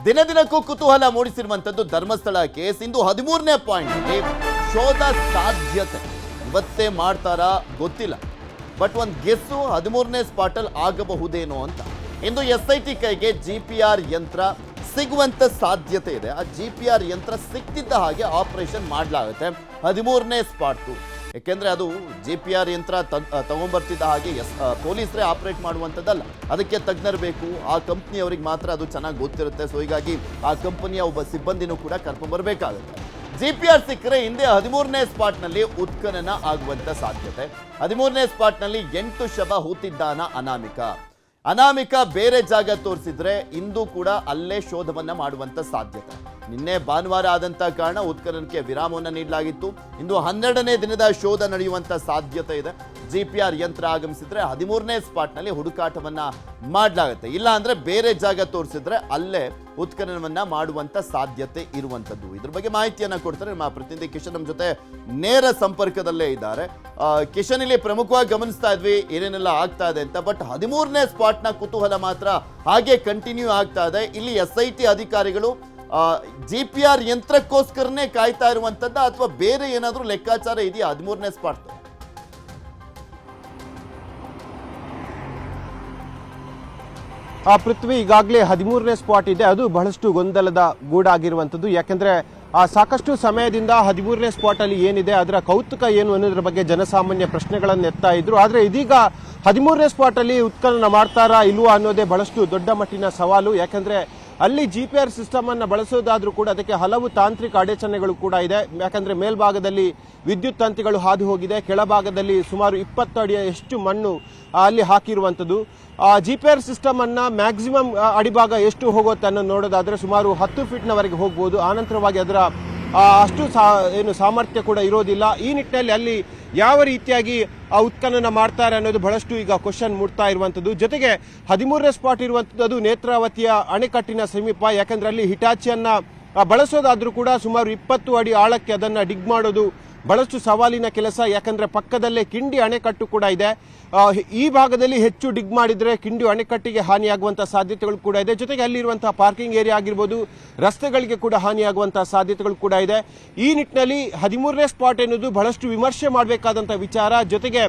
ದಿನ ದಿನಕ್ಕೂ ಕುತೂಹಲ ಮೂಡಿಸಿರುವಂತದ್ದು ಧರ್ಮಸ್ಥಳ ಕೇಸ್. ಇಂದು 13ನೇ ಪಾಯಿಂಟ್ ಶೋಧ ಸಾಧ್ಯತೆ ಇವತ್ತೇ ಮಾಡ್ತಾರಾ ಗೊತ್ತಿಲ್ಲ, ಬಟ್ ಒಂದು ಗೆಸ್ಸು 13ನೇ ಸ್ಪಾಟ್ ಅಲ್ಲಿ ಆಗಬಹುದೇನೋ ಅಂತ. ಇಂದು SIT ಕೈಗೆ GPR ಯಂತ್ರ ಸಿಗುವಂತ ಸಾಧ್ಯತೆ ಇದೆ. ಆ GPR ಯಂತ್ರ ಸಿಕ್ತಿದ್ದ ಹಾಗೆ ಆಪರೇಷನ್ ಮಾಡಲಾಗುತ್ತೆ 13ನೇ ಸ್ಪಾಟ್. ಯಾಕೆಂದ್ರೆ ಅದು GPR ಯಂತ್ರ ತಗೊಂಡ್ಬರ್ತಿದ್ದ ಹಾಗೆ ಪೊಲೀಸರೇ ಆಪರೇಟ್ ಮಾಡುವಂಥದ್ದಲ್ಲ, ಅದಕ್ಕೆ ತಜ್ಞರು ಬೇಕು. ಆ ಕಂಪ್ನಿಯವ್ರಿಗೆ ಮಾತ್ರ ಅದು ಚೆನ್ನಾಗಿ ಗೊತ್ತಿರುತ್ತೆ. ಸೊ ಹೀಗಾಗಿ ಆ ಕಂಪನಿಯ ಒಬ್ಬ ಸಿಬ್ಬಂದಿನೂ ಕೂಡ ಕರ್ಕೊಂಡ್ಬರ್ಬೇಕಾಗುತ್ತೆ. GPR ಸಿಕ್ಕರೆ ಹಿಂದೆ 13ನೇ ಸ್ಪಾಟ್ನಲ್ಲಿ ಉತ್ಖನನ ಆಗುವಂತ ಸಾಧ್ಯತೆ. 13ನೇ ಸ್ಪಾಟ್ನಲ್ಲಿ 8 ಶವ ಹೂತಿದ್ದಾನ ಅನಾಮಿಕ ಬೇರೆ ಜಾಗ ತೋರಿಸಿದ್ರೆ ಇಂದು ಕೂಡ ಅಲ್ಲೇ ಶೋಧವನ್ನ ಮಾಡುವಂತ ಸಾಧ್ಯತೆ. ನಿನ್ನೆ ಭಾನುವಾರ ಆದಂತ ಕಾರಣ ಉತ್ಖನನಕ್ಕೆ ವಿರಾಮವನ್ನು ನೀಡಲಾಗಿತ್ತು. ಇಂದು 12ನೇ ದಿನದ ಶೋಧ ನಡೆಯುವಂತ ಸಾಧ್ಯತೆ ಇದೆ. GPR ಯಂತ್ರ ಆಗಮಿಸಿದ್ರೆ 13ನೇ ಸ್ಪಾಟ್ನಲ್ಲಿ ಹುಡುಕಾಟವನ್ನ ಮಾಡಲಾಗುತ್ತೆ. ಇಲ್ಲ ಅಂದ್ರೆ ಬೇರೆ ಜಾಗ ತೋರಿಸಿದ್ರೆ ಅಲ್ಲೇ ಉತ್ಖನನವನ್ನ ಮಾಡುವಂತ ಸಾಧ್ಯತೆ ಇರುವಂತದ್ದು. ಇದ್ರ ಬಗ್ಗೆ ಮಾಹಿತಿಯನ್ನ ಕೊಡ್ತಾರೆ ನಮ್ಮ ಪ್ರತಿನಿಧಿ ಕಿಶನ್. ನಮ್ಮ ಜೊತೆ ನೇರ ಸಂಪರ್ಕದಲ್ಲೇ ಇದ್ದಾರೆ. ಕಿಶನ್, ಇಲ್ಲಿ ಪ್ರಮುಖವಾಗಿ ಗಮನಿಸ್ತಾ ಇದ್ವಿ ಏನೇನೆಲ್ಲ ಆಗ್ತಾ ಇದೆ ಅಂತ, ಬಟ್ 13ನೇ ಸ್ಪಾಟ್ನ ಕುತೂಹಲ ಮಾತ್ರ ಹಾಗೆ ಕಂಟಿನ್ಯೂ ಆಗ್ತಾ ಇದೆ. ಇಲ್ಲಿ SIT ಅಧಿಕಾರಿಗಳು GPR ಯಂತ್ರಕ್ಕೋಸ್ಕರನೇ ಕಾಯ್ತಾ ಇರುವಂತದ್ದ ಅಥವಾ ಬೇರೆ ಏನಾದ್ರೂ ಲೆಕ್ಕಾಚಾರ ಇದೆಯಾ 13ನೇ ಸ್ಪಾಟ್? ಪೃಥ್ವಿ, ಈಗಾಗಲೇ 13ನೇ ಸ್ಪಾಟ್ ಇದೆ. ಅದು ಬಹಳಷ್ಟು ಗೊಂದಲದ ಗೂಡಾಗಿರುವಂಥದ್ದು. ಯಾಕೆಂದ್ರೆ ಸಾಕಷ್ಟು ಸಮಯದಿಂದ 13ನೇ ಸ್ಪಾಟ್ ಅಲ್ಲಿ ಏನಿದೆ, ಅದರ ಕೌತುಕ ಏನು ಅನ್ನೋದ್ರ ಬಗ್ಗೆ ಜನಸಾಮಾನ್ಯ ಪ್ರಶ್ನೆಗಳನ್ನು ಎತ್ತಾ ಇದ್ರು. ಆದ್ರೆ ಇದೀಗ 13ನೇ ಸ್ಪಾಟ್ ಅಲ್ಲಿ ಉತ್ಖನನ ಮಾಡ್ತಾರಾ ಇಲ್ವಾ ಅನ್ನೋದೇ ಬಹಳಷ್ಟು ದೊಡ್ಡ ಮಟ್ಟಿನ ಸವಾಲು. ಯಾಕಂದ್ರೆ ಅಲ್ಲಿ GPR ಸಿಸ್ಟಮ್ ಅನ್ನ ಬಳಸೋದಾದ್ರೂ ಕೂಡ ಅದಕ್ಕೆ ಹಲವು ತಾಂತ್ರಿಕ ಅಡಚಣೆಗಳು ಕೂಡ ಇದೆ. ಯಾಕಂದ್ರೆ ಮೇಲ್ಭಾಗದಲ್ಲಿ ವಿದ್ಯುತ್ ತಂತಿಗಳು ಹಾದು ಹೋಗಿದೆ, ಕೆಳಭಾಗದಲ್ಲಿ ಸುಮಾರು 20 ಅಡಿಯಷ್ಟು ಮಣ್ಣು ಅಲ್ಲಿ ಹಾಕಿರುವಂತದ್ದು. GPR ಸಿಸ್ಟಮ್ ಅನ್ನ ಮ್ಯಾಕ್ಸಿಮಮ್ ಅಡಿಭಾಗ ಎಷ್ಟು ಹೋಗುತ್ತೆ ಅನ್ನೋ ನೋಡೋದಾದ್ರೆ ಸುಮಾರು 10 ಫೀಟ್ನವರೆಗೆ ಹೋಗ್ಬೋದು. ಆನಂತರವಾಗಿ ಅದರ ಅಷ್ಟು ಏನು ಸಾಮರ್ಥ್ಯ ಕೂಡ ಇರೋದಿಲ್ಲ. ಈ ನಿಟ್ಟಿನಲ್ಲಿ ಅಲ್ಲಿ ಯಾವ ರೀತಿಯಾಗಿ ಉತ್ಖನನ ಮಾಡ್ತಾರೆ ಅನ್ನೋದು ಬಹಳಷ್ಟು ಈಗ ಕ್ವಶನ್ ಮೂಡ್ತಾ ಇರುವಂತದ್ದು. ಜೊತೆಗೆ 13ನೇ ಸ್ಪಾಟ್ ಇರುವಂತದ್ದು ಅದು ನೇತ್ರಾವತಿಯ ಅಣೆಕಟ್ಟಿನ ಸಮೀಪ. ಯಾಕಂದ್ರೆ ಅಲ್ಲಿ ಹಿಟಾಚಿಯನ್ನ ಬಳಸೋದಾದ್ರೂ ಕೂಡ ಸುಮಾರು 20 ಅಡಿ ಆಳಕ್ಕೆ ಅದನ್ನ ಡಿಗ್ ಮಾಡೋದು ಬಹಳಷ್ಟು ಸವಾಲಿನ ಕೆಲಸ. ಯಾಕಂದ್ರೆ ಪಕ್ಕದಲ್ಲೇ ಕಿಂಡಿ ಅಣೆಕಟ್ಟು ಕೂಡ ಇದೆ. ಈ ಭಾಗದಲ್ಲಿ ಹೆಚ್ಚು ಡಿಗ್ ಮಾಡಿದ್ರೆ ಕಿಂಡಿ ಅಣೆಕಟ್ಟಿಗೆ ಹಾನಿಯಾಗುವಂತಹ ಸಾಧ್ಯತೆಗಳು ಕೂಡ ಇದೆ. ಜೊತೆಗೆ ಅಲ್ಲಿರುವಂತಹ ಪಾರ್ಕಿಂಗ್ ಏರಿಯಾ ಆಗಿರ್ಬೋದು, ರಸ್ತೆಗಳಿಗೆ ಕೂಡ ಹಾನಿಯಾಗುವಂತಹ ಸಾಧ್ಯತೆಗಳು ಕೂಡ ಇದೆ. ಈ ನಿಟ್ಟಿನಲ್ಲಿ 13ನೇ ಸ್ಪಾಟ್ ಎನ್ನುವುದು ಬಹಳಷ್ಟು ವಿಮರ್ಶೆ ಮಾಡಬೇಕಾದಂತಹ ವಿಚಾರ. ಜೊತೆಗೆ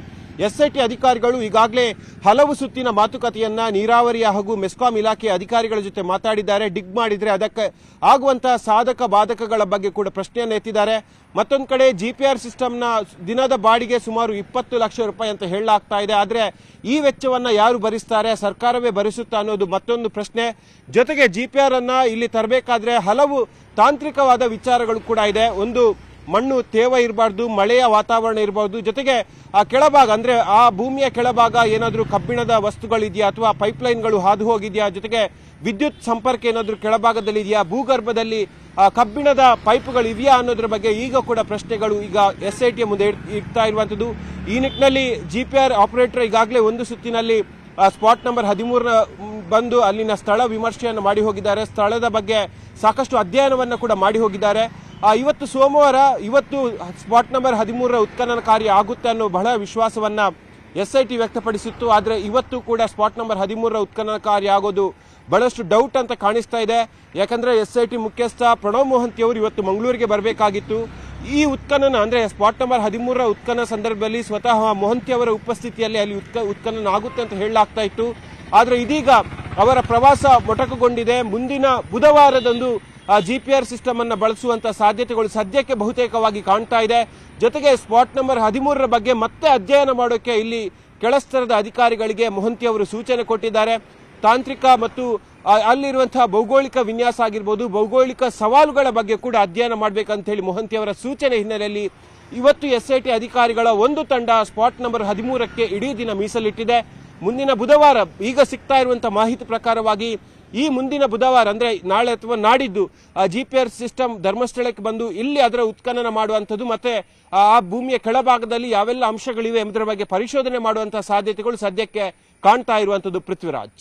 SIT ಅಧಿಕಾರಿಗಳು ಈಗಾಗಲೇ ಹಲವು ಸುತ್ತಿನ ಮಾತುಕತೆಯನ್ನ ನೀರಾವರಿ ಹಾಗೂ ಮೆಸ್ಕಾಂ ಇಲಾಖೆ ಅಧಿಕಾರಿಗಳ ಜೊತೆ ಮಾತಾಡಿದ್ದಾರೆ. ಡಿಗ್ ಮಾಡಿದ್ರೆ ಅದಕ್ಕೆ ಆಗುವಂತಹ ಸಾಧಕ ಬಾಧಕಗಳ ಬಗ್ಗೆ ಕೂಡ ಪ್ರಶ್ನೆಯನ್ನು ಎತ್ತಿದ್ದಾರೆ. ಮತ್ತೊಂದು ಕಡೆ GPR ಸಿಸ್ಟಮ್ನ ದಿನದ ಬಾಡಿಗೆ ಸುಮಾರು 20 ಲಕ್ಷ ರೂಪಾಯಿ ಅಂತ ಹೇಳಲಾಗ್ತಾ ಇದೆ. ಆದ್ರೆ ಈ ವೆಚ್ಚವನ್ನ ಯಾರು ಭರಿಸ್ತಾರೆ, ಸರ್ಕಾರವೇ ಭರಿಸುತ್ತಾ ಅನ್ನೋದು ಮತ್ತೊಂದು ಪ್ರಶ್ನೆ. ಜೊತೆಗೆ GPR ಅನ್ನ ಇಲ್ಲಿ ತರಬೇಕಾದ್ರೆ ಹಲವು ತಾಂತ್ರಿಕವಾದ ವಿಚಾರಗಳು ಕೂಡ ಇದೆ. ಒಂದು, ಮಣ್ಣು ತೇವ ಇರಬಾರ್ದು, ಮಳೆಯ ವಾತಾವರಣ ಇರಬಾರ್ದು. ಜೊತೆಗೆ ಆ ಕೆಳಭಾಗ ಅಂದ್ರೆ ಆ ಭೂಮಿಯ ಕೆಳಭಾಗ ಏನಾದ್ರೂ ಕಬ್ಬಿಣದ ವಸ್ತುಗಳಿದೆಯಾ ಅಥವಾ ಪೈಪ್ಲೈನ್ಗಳು ಹಾದು ಹೋಗಿದೆಯಾ, ಜೊತೆಗೆ ವಿದ್ಯುತ್ ಸಂಪರ್ಕ ಏನಾದ್ರೂ ಕೆಳಭಾಗದಲ್ಲಿ ಇದೆಯಾ, ಭೂಗರ್ಭದಲ್ಲಿ ಕಬ್ಬಿಣದ ಪೈಪ್ಗಳು ಇದೆಯಾ ಅನ್ನೋದ್ರ ಬಗ್ಗೆ ಈಗ ಕೂಡ ಪ್ರಶ್ನೆಗಳು ಈಗ SIT ಮುಂದೆ ಇಡ್ತಾ ಇರುವಂತದ್ದು. ಈ ನಿಟ್ಟಿನಲ್ಲಿ GPR ಆಪರೇಟರ್ ಈಗಾಗಲೇ ಒಂದು ಸುತ್ತಿನಲ್ಲಿ ಸ್ಪಾಟ್ ನಂಬರ್ 13 ಬಂದು ಅಲ್ಲಿನ ಸ್ಥಳ ವಿಮರ್ಶೆಯನ್ನು ಮಾಡಿ ಹೋಗಿದ್ದಾರೆ. ಸ್ಥಳದ ಬಗ್ಗೆ ಸಾಕಷ್ಟು ಅಧ್ಯಯನವನ್ನು ಕೂಡ ಮಾಡಿ ಹೋಗಿದ್ದಾರೆ. ಇವತ್ತು ಸೋಮವಾರ, ಇವತ್ತು ಸ್ಪಾಟ್ ನಂಬರ್ 13 ಉತ್ಖನನ ಕಾರ್ಯ ಆಗುತ್ತೆ ಅನ್ನೋ ಬಹಳ ವಿಶ್ವಾಸವನ್ನ SIT ವ್ಯಕ್ತಪಡಿಸಿತ್ತು. ಆದ್ರೆ ಇವತ್ತು ಕೂಡ ಸ್ಪಾಟ್ ನಂಬರ್ 13 ಉತ್ಖನನ ಕಾರ್ಯ ಆಗೋದು ಬಹಳಷ್ಟು ಡೌಟ್ ಅಂತ ಕಾಣಿಸ್ತಾ ಇದೆ. ಯಾಕಂದ್ರೆ SIT ಮುಖ್ಯಸ್ಥ ಪ್ರಣವ್ ಮೊಹಂತಿ ಅವರು ಇವತ್ತು ಮಂಗಳೂರಿಗೆ ಬರಬೇಕಾಗಿತ್ತು. ಈ ಉತ್ಖನನ ಅಂದ್ರೆ ಸ್ಪಾಟ್ ನಂಬರ್ 13 ಉತ್ಖನನ ಸಂದರ್ಭದಲ್ಲಿ ಸ್ವತಃ ಮೊಹಂತಿ ಅವರ ಉಪಸ್ಥಿತಿಯಲ್ಲಿ ಅಲ್ಲಿ ಉತ್ಖನನ ಆಗುತ್ತೆ ಅಂತ ಹೇಳಲಾಗ್ತಾ ಇತ್ತು. ಆದ್ರೆ ಇದೀಗ ಅವರ ಪ್ರವಾಸ ಮೊಟಕುಗೊಂಡಿದೆ. ಮುಂದಿನ ಬುಧವಾರದಂದು GPR ಸಿಸ್ಟಮ್ ಅನ್ನ ಬಳಸುವಂತ ಸಾಧ್ಯತೆಗಳು ಸದ್ಯಕ್ಕೆ ಬಹುತೇಕವಾಗಿ ಕಾಣ್ತಾ ಇದೆ. ಜೊತೆಗೆ ಸ್ಪಾಟ್ ನಂಬರ್ 13 ಬಗ್ಗೆ ಮತ್ತೆ ಅಧ್ಯಯನ ಮಾಡೋಕೆ ಇಲ್ಲಿ ಕೆಳಸ್ತರದ ಅಧಿಕಾರಿಗಳಿಗೆ ಮೊಹಂತಿ ಅವರು ಸೂಚನೆ ಕೊಟ್ಟಿದ್ದಾರೆ. ತಾಂತ್ರಿಕ ಮತ್ತು ಅಲ್ಲಿರುವಂತಹ ಭೌಗೋಳಿಕ ವಿನ್ಯಾಸ ಆಗಿರ್ಬೋದು, ಭೌಗೋಳಿಕ ಸವಾಲುಗಳ ಬಗ್ಗೆ ಕೂಡ ಅಧ್ಯಯನ ಮಾಡಬೇಕಂತ ಹೇಳಿ ಮೊಹಂತಿ ಅವರ ಸೂಚನೆ ಹಿನ್ನೆಲೆಯಲ್ಲಿ ಇವತ್ತು SIT ಅಧಿಕಾರಿಗಳ ಒಂದು ತಂಡ ಸ್ಪಾಟ್ ನಂಬರ್ 13ಕ್ಕೆ ಇಡೀ ದಿನ ಮೀಸಲಿಟ್ಟಿದೆ. ಮುಂದಿನ ಬುಧವಾರ, ಈಗ ಸಿಗ್ತಾ ಇರುವಂತಹ ಮಾಹಿತಿ ಪ್ರಕಾರವಾಗಿ ಈ ಮುಂದಿನ ಬುಧವಾರ ಅಂದ್ರೆ ನಾಳೆ ಅಥವಾ ನಾಡಿದ್ದು GPR ಸಿಸ್ಟಮ್ ಧರ್ಮಸ್ಥಳಕ್ಕೆ ಬಂದು ಇಲ್ಲಿ ಅದರ ಉತ್ಖನನ ಮಾಡುವಂಥದ್ದು ಮತ್ತೆ ಆ ಭೂಮಿಯ ಕೆಳಭಾಗದಲ್ಲಿ ಯಾವೆಲ್ಲ ಅಂಶಗಳಿವೆ ಎಂಬುದರ ಬಗ್ಗೆ ಪರಿಶೋಧನೆ ಮಾಡುವಂತಹ ಸಾಧ್ಯತೆಗಳು ಸದ್ಯಕ್ಕೆ ಕಾಣ್ತಾ ಇರುವಂತದ್ದು. ಪೃಥ್ವಿರಾಜ್.